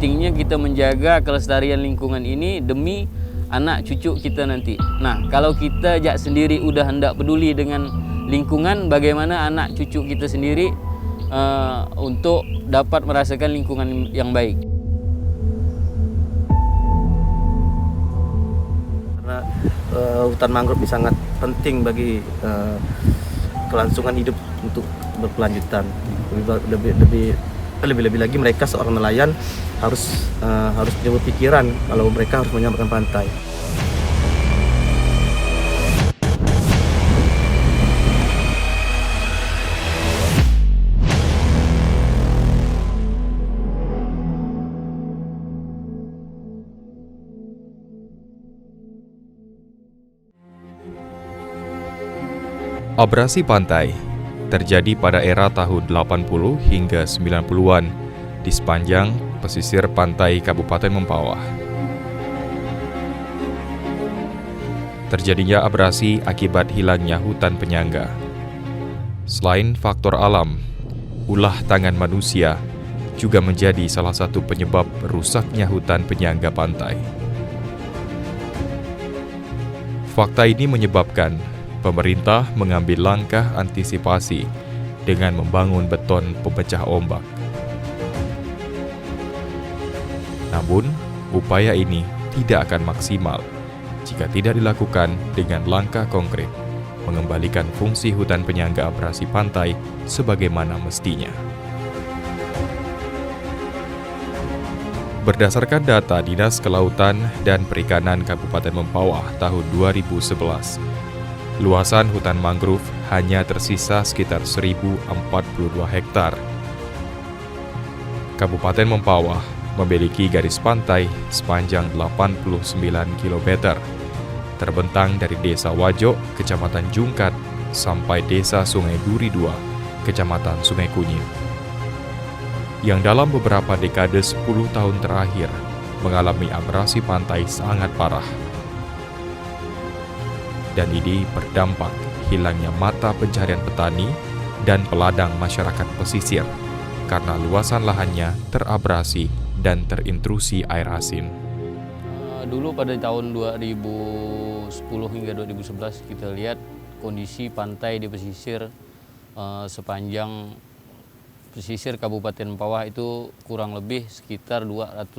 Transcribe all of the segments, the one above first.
pentingnya kita menjaga kelestarian lingkungan ini demi anak cucu kita nanti. Nah, kalau kita sendiri udah hendak peduli dengan lingkungan, bagaimana anak cucu kita sendiri untuk dapat merasakan lingkungan yang baik. Karena hutan mangrove ini sangat penting bagi kelangsungan hidup untuk berkelanjutan. Lebih lagi mereka seorang nelayan harus punya pikiran kalau mereka harus menyelamatkan pantai. Abrasi pantai terjadi pada era tahun 80 hingga 90-an di sepanjang pesisir pantai Kabupaten Mempawah. Terjadinya abrasi akibat hilangnya hutan penyangga. Selain faktor alam, ulah tangan manusia juga menjadi salah satu penyebab rusaknya hutan penyangga pantai. Fakta ini menyebabkan pemerintah mengambil langkah antisipasi dengan membangun beton pemecah ombak. Namun, upaya ini tidak akan maksimal jika tidak dilakukan dengan langkah konkret, mengembalikan fungsi hutan penyangga abrasi pantai sebagaimana mestinya. Berdasarkan data Dinas Kelautan dan Perikanan Kabupaten Mempawah tahun 2011, luasan hutan mangrove hanya tersisa sekitar 1.042 hektar. Kabupaten Mempawah memiliki garis pantai sepanjang 89 km, terbentang dari Desa Wajo, Kecamatan Jungkat, sampai Desa Sungai Duri II, Kecamatan Sungai Kunyit, yang dalam beberapa dekade 10 tahun terakhir mengalami abrasi pantai sangat parah. Dan ini berdampak hilangnya mata pencarian petani dan peladang masyarakat pesisir karena luasan lahannya terabrasi dan terintrusi air asin. Dulu pada tahun 2010 hingga 2011 kita lihat kondisi pantai di pesisir sepanjang pesisir Kabupaten Mempawah itu kurang lebih sekitar 20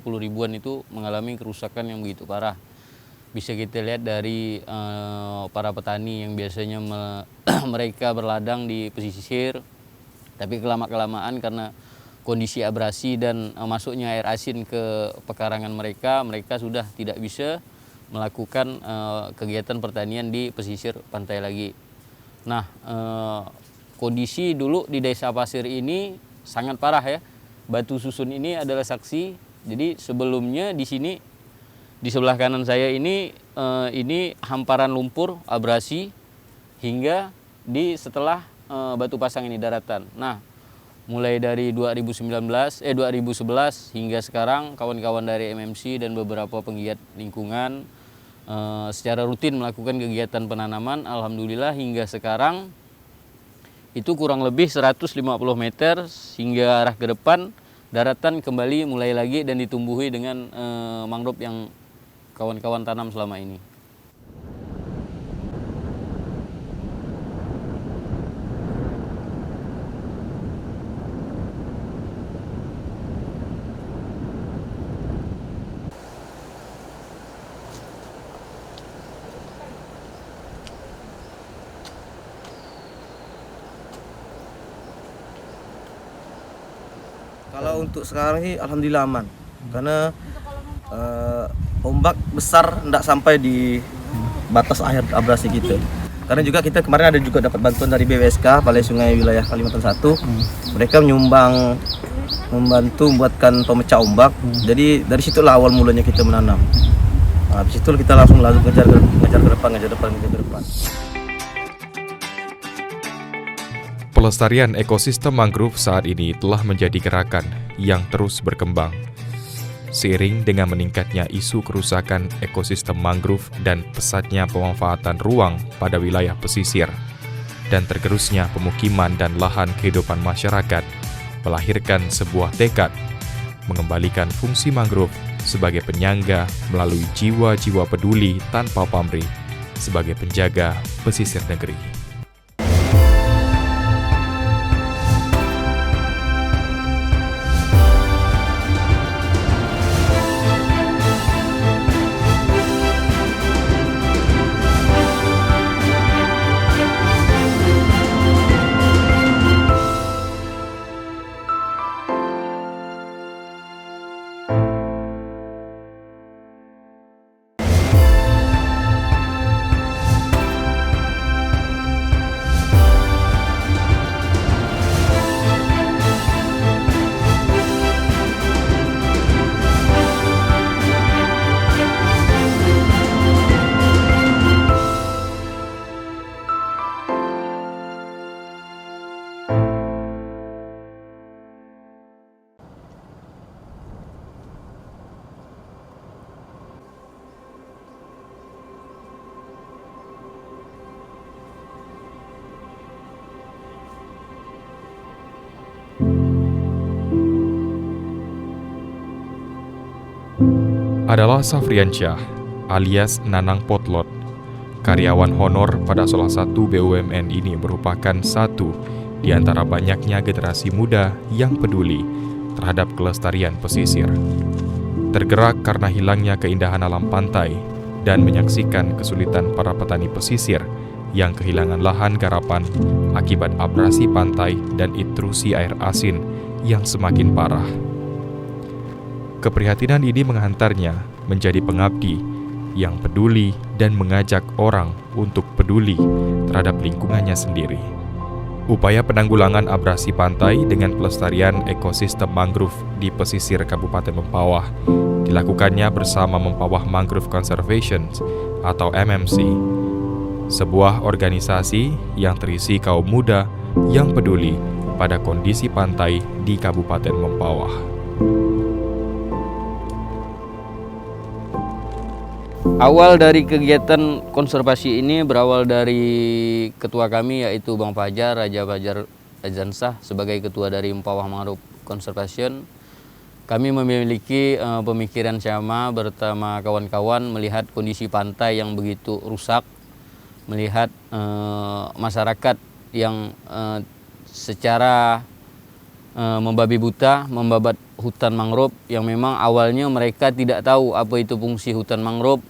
ribuan itu mengalami kerusakan yang begitu parah. Bisa kita lihat dari para petani yang biasanya mereka berladang di pesisir, tapi kelamaan karena kondisi abrasi dan masuknya air asin ke pekarangan mereka sudah tidak bisa melakukan kegiatan pertanian di pesisir pantai lagi. Nah, kondisi dulu di Desa Pasir ini sangat parah ya. Batu Susun ini adalah saksi. Jadi sebelumnya di sini di sebelah kanan saya ini hamparan lumpur abrasi hingga di setelah Batu Pasang ini daratan. Nah, mulai dari 2011 hingga sekarang kawan-kawan dari MMC dan beberapa penggiat lingkungan secara rutin melakukan kegiatan penanaman. Alhamdulillah hingga sekarang itu kurang lebih 150 meter hingga arah ke depan daratan kembali mulai lagi dan ditumbuhi dengan mangrove yang kawan-kawan tanam selama ini. Kalau untuk sekarang sih alhamdulillah aman, karena ombak besar tidak sampai di batas akhir abrasi kita. Karena juga kita kemarin ada juga dapat bantuan dari BWSK, Balai Sungai Wilayah Kalimantan 1. Mereka membantu membuatkan pemecah ombak. Jadi dari situlah awal mulanya kita menanam. Nah, di situ kita langsung ngejar ke depan. Pelestarian ekosistem mangrove saat ini telah menjadi gerakan yang terus berkembang. Seiring dengan meningkatnya isu kerusakan ekosistem mangrove dan pesatnya pemanfaatan ruang pada wilayah pesisir, dan tergerusnya pemukiman dan lahan kehidupan masyarakat, melahirkan sebuah tekad mengembalikan fungsi mangrove sebagai penyangga melalui jiwa-jiwa peduli tanpa pamrih sebagai penjaga pesisir negeri. Adalah Safriansyah alias Nanang Potlot. Karyawan honor pada salah satu BUMN ini merupakan satu di antara banyaknya generasi muda yang peduli terhadap kelestarian pesisir. Tergerak karena hilangnya keindahan alam pantai dan menyaksikan kesulitan para petani pesisir yang kehilangan lahan garapan akibat abrasi pantai dan intrusi air asin yang semakin parah. Keprihatinan ini menghantarnya menjadi pengabdi yang peduli dan mengajak orang untuk peduli terhadap lingkungannya sendiri. Upaya penanggulangan abrasi pantai dengan pelestarian ekosistem mangrove di pesisir Kabupaten Mempawah dilakukannya bersama Mempawah Mangrove Conservation atau MMC, sebuah organisasi yang terisi kaum muda yang peduli pada kondisi pantai di Kabupaten Mempawah. Awal dari kegiatan konservasi ini berawal dari ketua kami yaitu Bang Fajar, Raja Fajar Azansah sebagai ketua dari Mempawah Mangrove Conservation. Kami memiliki pemikiran sama bersama kawan-kawan melihat kondisi pantai yang begitu rusak, melihat masyarakat yang secara membabi buta membabat hutan mangrove yang memang awalnya mereka tidak tahu apa itu fungsi hutan mangrove,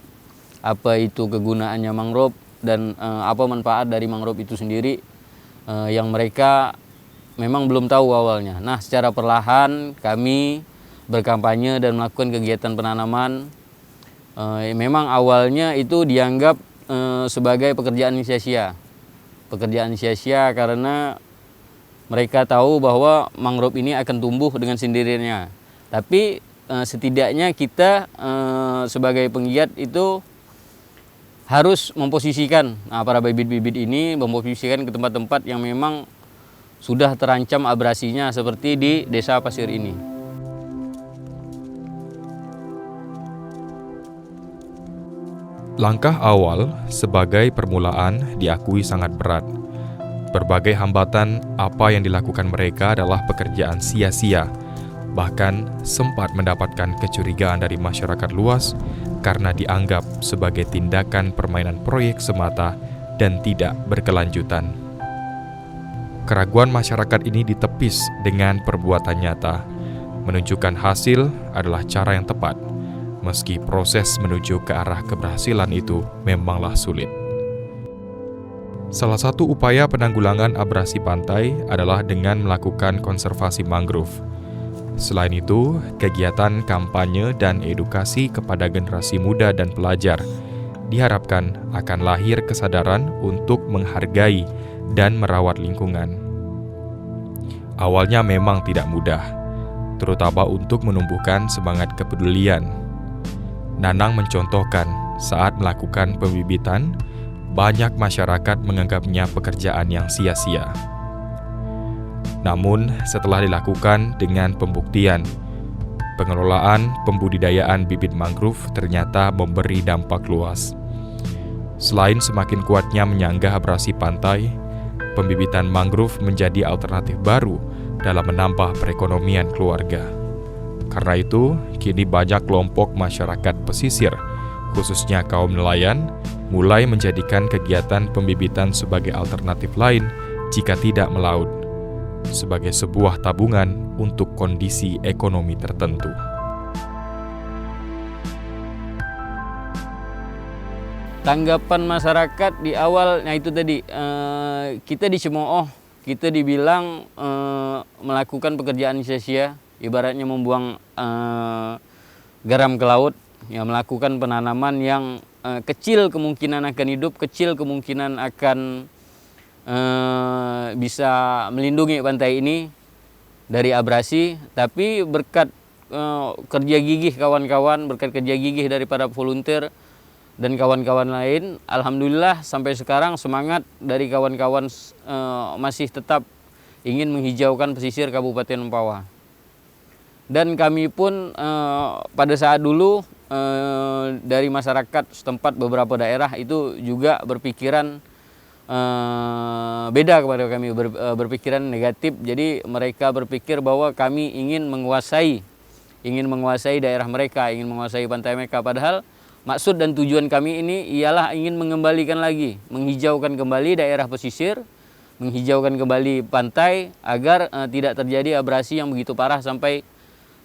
apa itu kegunaannya mangrove, dan apa manfaat dari mangrove itu sendiri yang mereka memang belum tahu awalnya. Nah, secara perlahan kami berkampanye dan melakukan kegiatan penanaman. Memang awalnya itu dianggap sebagai pekerjaan sia-sia. Pekerjaan sia-sia karena mereka tahu bahwa mangrove ini akan tumbuh dengan sendirinya. Tapi setidaknya kita sebagai penggiat itu harus memposisikan para bibit-bibit ini, memposisikan ke tempat-tempat yang memang sudah terancam abrasinya seperti di Desa Pasir ini. Langkah awal sebagai permulaan diakui sangat berat. Berbagai hambatan apa yang dilakukan mereka adalah pekerjaan sia-sia. Bahkan sempat mendapatkan kecurigaan dari masyarakat luas karena dianggap sebagai tindakan permainan proyek semata dan tidak berkelanjutan. Keraguan masyarakat ini ditepis dengan perbuatan nyata. Menunjukkan hasil adalah cara yang tepat, meski proses menuju ke arah keberhasilan itu memanglah sulit. Salah satu upaya penanggulangan abrasi pantai adalah dengan melakukan konservasi mangrove. Selain itu, kegiatan kampanye dan edukasi kepada generasi muda dan pelajar diharapkan akan lahir kesadaran untuk menghargai dan merawat lingkungan. Awalnya memang tidak mudah, terutama untuk menumbuhkan semangat kepedulian. Nanang mencontohkan saat melakukan pembibitan, banyak masyarakat menganggapnya pekerjaan yang sia-sia. Namun, setelah dilakukan dengan pembuktian, pengelolaan pembudidayaan bibit mangrove ternyata memberi dampak luas. Selain semakin kuatnya menyanggah abrasi pantai, pembibitan mangrove menjadi alternatif baru dalam menambah perekonomian keluarga. Karena itu, kini banyak kelompok masyarakat pesisir, khususnya kaum nelayan, mulai menjadikan kegiatan pembibitan sebagai alternatif lain jika tidak melaut, sebagai sebuah tabungan untuk kondisi ekonomi tertentu. Tanggapan masyarakat di awal, nah itu tadi, kita dicemooh, kita dibilang melakukan pekerjaan sia-sia, ibaratnya membuang garam ke laut, ya, melakukan penanaman yang kecil kemungkinan akan hidup, kecil kemungkinan akan bisa melindungi pantai ini dari abrasi, tapi berkat kerja gigih kawan-kawan, berkat kerja gigih daripada volunteer dan kawan-kawan lain, alhamdulillah sampai sekarang semangat dari kawan-kawan masih tetap ingin menghijaukan pesisir Kabupaten Mempawah. Dan kami pun pada saat dulu dari masyarakat setempat beberapa daerah itu juga berpikiran beda kepada kami, berpikiran negatif. Jadi mereka berpikir bahwa kami ingin menguasai daerah mereka, ingin menguasai pantai mereka. Padahal maksud dan tujuan kami ini ialah ingin mengembalikan lagi, menghijaukan kembali daerah pesisir, menghijaukan kembali pantai agar tidak terjadi abrasi yang begitu parah sampai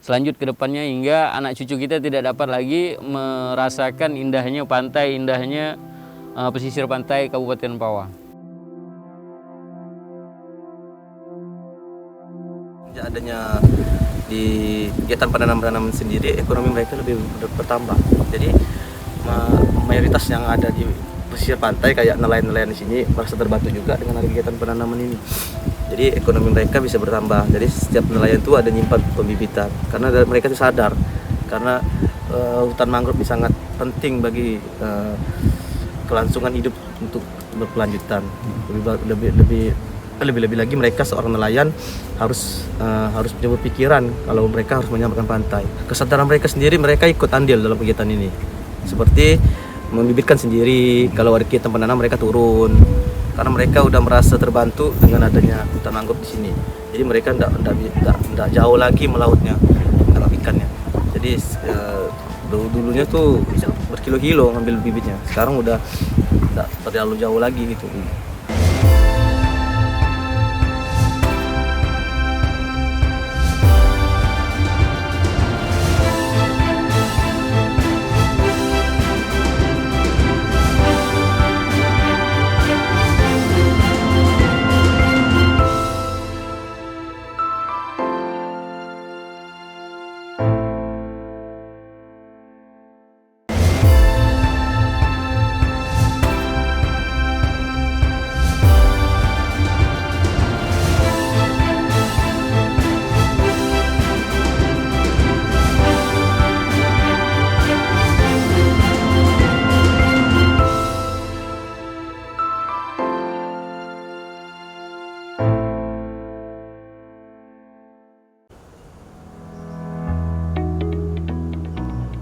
selanjut ke depannya, hingga anak cucu kita tidak dapat lagi merasakan indahnya pantai, indahnya pesisir pantai Kabupaten Mempawah. Adanya di kegiatan penanaman sendiri, ekonomi mereka lebih bertambah. Jadi mayoritas yang ada di pesisir pantai kayak nelayan-nelayan di sini merasa terbantu juga dengan ada kegiatan penanaman ini. Jadi ekonomi mereka bisa bertambah. Jadi setiap nelayan itu ada nyimpan pembibitan karena mereka itu sadar karena hutan mangrove ini sangat penting bagi kelangsungan hidup untuk berkelanjutan. Lebih lagi mereka seorang nelayan harus punya pikiran kalau mereka harus menyelamatkan pantai. Kesadaran mereka sendiri, mereka ikut andil dalam kegiatan ini. Seperti membibitkan sendiri, kalau ada kegiatan penanam mereka turun. Karena mereka udah merasa terbantu dengan adanya hutan mangrove di sini. Jadi mereka tidak jauh lagi melautnya, menangkap ikannya. Jadi dulunya tuh berkilo-kilo ngambil bibitnya. Sekarang udah tidak terlalu jauh lagi gitu.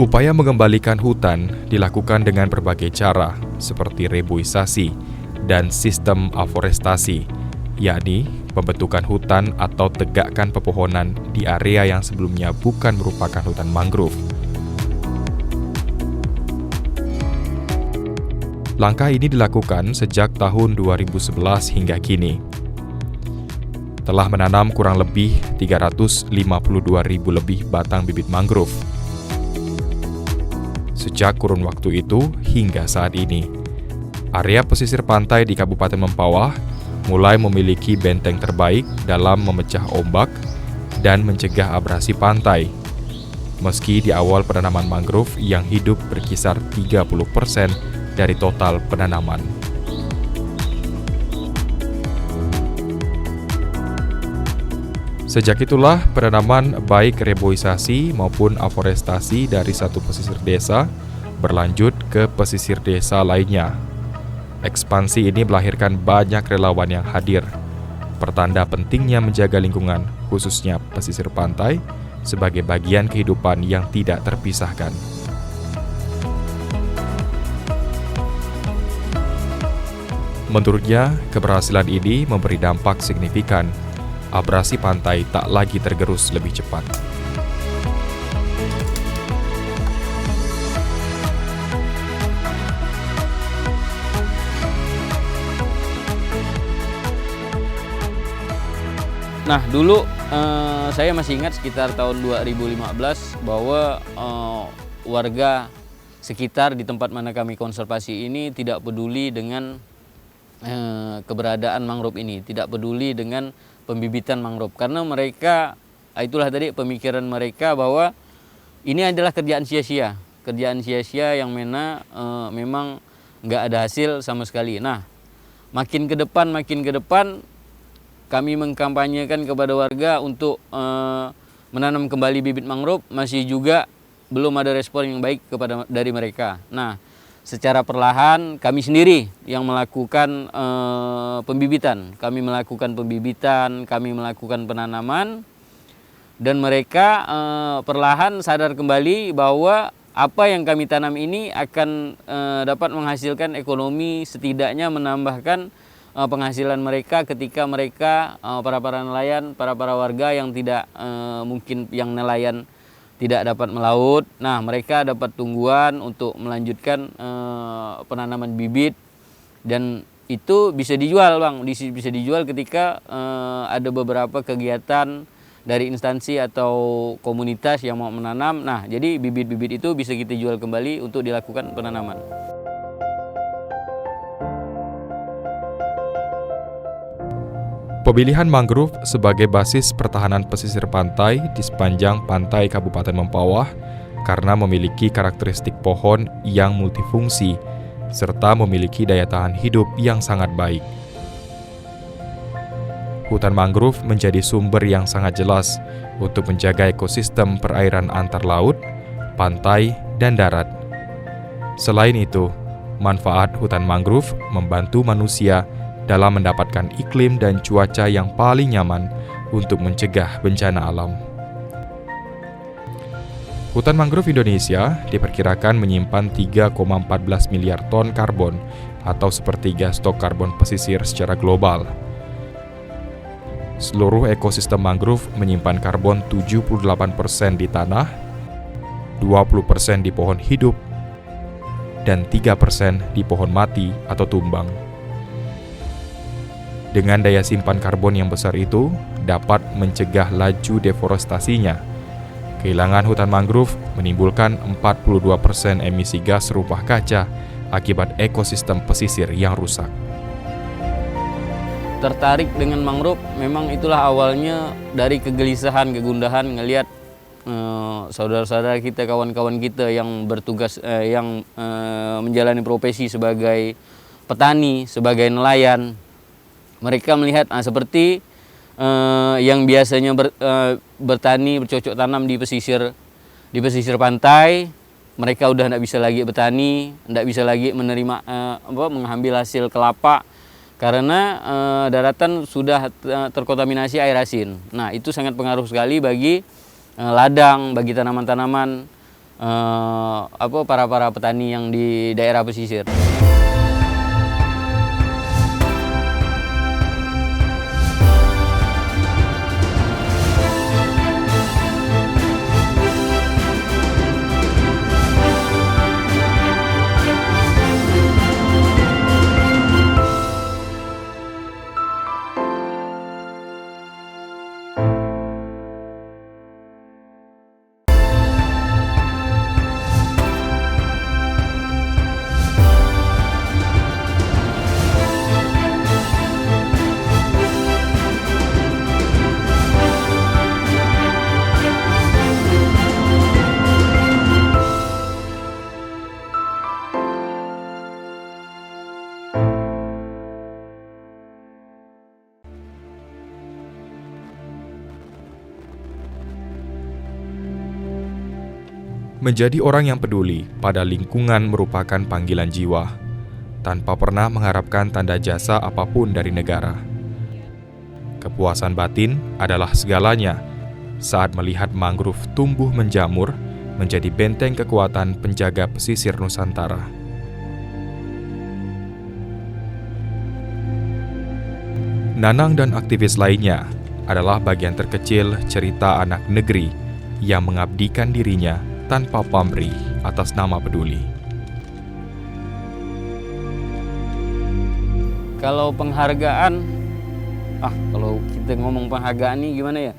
Upaya mengembalikan hutan dilakukan dengan berbagai cara, seperti reboisasi dan sistem aforestasi, yakni pembentukan hutan atau tegakkan pepohonan di area yang sebelumnya bukan merupakan hutan mangrove. Langkah ini dilakukan sejak tahun 2011 hingga kini. Telah menanam kurang lebih 352.000 lebih batang bibit mangrove. Sejak kurun waktu itu hingga saat ini, area pesisir pantai di Kabupaten Mempawah mulai memiliki benteng terbaik dalam memecah ombak dan mencegah abrasi pantai. Meski di awal penanaman mangrove yang hidup berkisar 30% dari total penanaman. Sejak itulah penanaman baik reboisasi maupun aforestasi dari satu pesisir desa berlanjut ke pesisir desa lainnya. Ekspansi ini melahirkan banyak relawan yang hadir, pertanda pentingnya menjaga lingkungan, khususnya pesisir pantai, sebagai bagian kehidupan yang tidak terpisahkan. Menurutnya, keberhasilan ini memberi dampak signifikan. Abrasi pantai tak lagi tergerus lebih cepat. Nah, dulu saya masih ingat sekitar tahun 2015 bahwa warga sekitar di tempat mana kami konservasi ini tidak peduli dengan keberadaan mangrove ini, tidak peduli dengan pembibitan mangrove, karena mereka, itulah tadi pemikiran mereka bahwa ini adalah kerjaan sia-sia yang memang nggak ada hasil sama sekali. Nah, makin ke depan kami mengkampanyekan kepada warga untuk menanam kembali bibit mangrove, masih juga belum ada respon yang baik dari mereka. Nah, secara perlahan kami sendiri yang melakukan pembibitan. Kami melakukan penanaman, dan mereka perlahan sadar kembali bahwa apa yang kami tanam ini akan dapat menghasilkan ekonomi, setidaknya menambahkan penghasilan mereka ketika mereka para nelayan, para warga yang tidak mungkin yang nelayan tidak dapat melaut. Nah, mereka dapat tungguan untuk melanjutkan penanaman bibit, dan itu bisa dijual, Bang. Bisa dijual ketika ada beberapa kegiatan dari instansi atau komunitas yang mau menanam. Nah, jadi bibit-bibit itu bisa kita jual kembali untuk dilakukan penanaman. Pemilihan mangrove sebagai basis pertahanan pesisir pantai di sepanjang pantai Kabupaten Mempawah karena memiliki karakteristik pohon yang multifungsi serta memiliki daya tahan hidup yang sangat baik. Hutan mangrove menjadi sumber yang sangat jelas untuk menjaga ekosistem perairan antar laut, pantai, dan darat. Selain itu, manfaat hutan mangrove membantu manusia dalam mendapatkan iklim dan cuaca yang paling nyaman untuk mencegah bencana alam. Hutan mangrove Indonesia diperkirakan menyimpan 3,14 miliar ton karbon atau sepertiga stok karbon pesisir secara global. Seluruh ekosistem mangrove menyimpan karbon 78% di tanah, 20% di pohon hidup, dan 3% di pohon mati atau tumbang. Dengan daya simpan karbon yang besar itu, dapat mencegah laju deforestasinya. Kehilangan hutan mangrove menimbulkan 42% emisi gas rumah kaca akibat ekosistem pesisir yang rusak. Tertarik dengan mangrove, memang itulah awalnya dari kegelisahan, kegundahan ngelihat saudara-saudara kita, kawan-kawan kita yang bertugas, yang menjalani profesi sebagai petani, sebagai nelayan. Mereka melihat seperti yang biasanya bertani, bercocok tanam di pesisir pantai, mereka udah tidak bisa lagi bertani, tidak bisa lagi menerima mengambil hasil kelapa karena daratan sudah terkontaminasi air asin. Nah, itu sangat pengaruh sekali bagi ladang, bagi tanaman-tanaman para petani yang di daerah pesisir. Menjadi orang yang peduli pada lingkungan merupakan panggilan jiwa, tanpa pernah mengharapkan tanda jasa apapun dari negara. Kepuasan batin adalah segalanya saat melihat mangrove tumbuh menjamur menjadi benteng kekuatan penjaga pesisir Nusantara. Nanang dan aktivis lainnya adalah bagian terkecil cerita anak negeri yang mengabdikan dirinya tanpa pamrih atas nama peduli. Kalau penghargaan Kalau kita ngomong penghargaan nih gimana ya?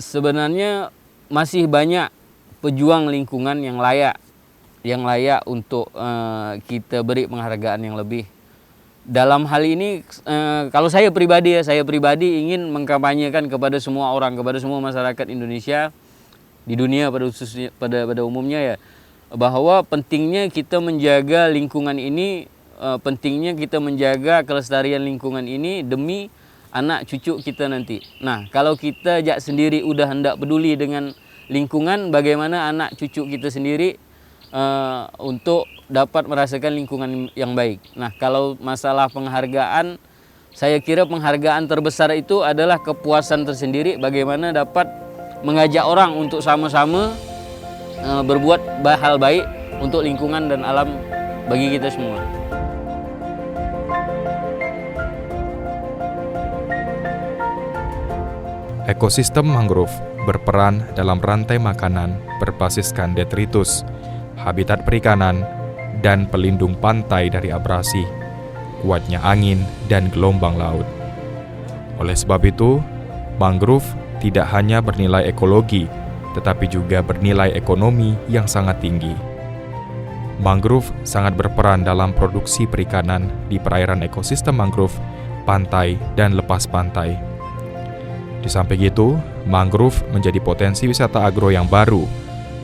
Sebenarnya masih banyak pejuang lingkungan yang layak untuk kita beri penghargaan yang lebih. Dalam hal ini, kalau saya pribadi ingin mengkampanyekan kepada semua orang, kepada semua masyarakat Indonesia di dunia pada umumnya ya, bahwa pentingnya kita menjaga lingkungan ini, pentingnya kita menjaga kelestarian lingkungan ini demi anak cucu kita nanti. Nah, kalau kita sendiri udah hendak peduli dengan lingkungan, bagaimana anak cucu kita sendiri untuk dapat merasakan lingkungan yang baik. Nah, kalau masalah penghargaan, saya kira penghargaan terbesar itu adalah kepuasan tersendiri, bagaimana dapat mengajak orang untuk sama-sama berbuat hal baik untuk lingkungan dan alam bagi kita semua. Ekosistem mangrove berperan dalam rantai makanan berbasiskan detritus, habitat perikanan, dan pelindung pantai dari abrasi, kuatnya angin, dan gelombang laut. Oleh sebab itu, mangrove tidak hanya bernilai ekologi, tetapi juga bernilai ekonomi yang sangat tinggi. Mangrove sangat berperan dalam produksi perikanan di perairan ekosistem mangrove, pantai, dan lepas pantai. Di samping itu, mangrove menjadi potensi wisata agro yang baru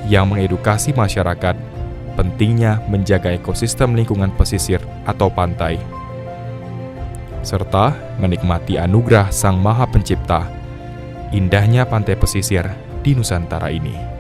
yang mengedukasi masyarakat pentingnya menjaga ekosistem lingkungan pesisir atau pantai, serta menikmati anugerah Sang Maha Pencipta, indahnya pantai pesisir di Nusantara ini.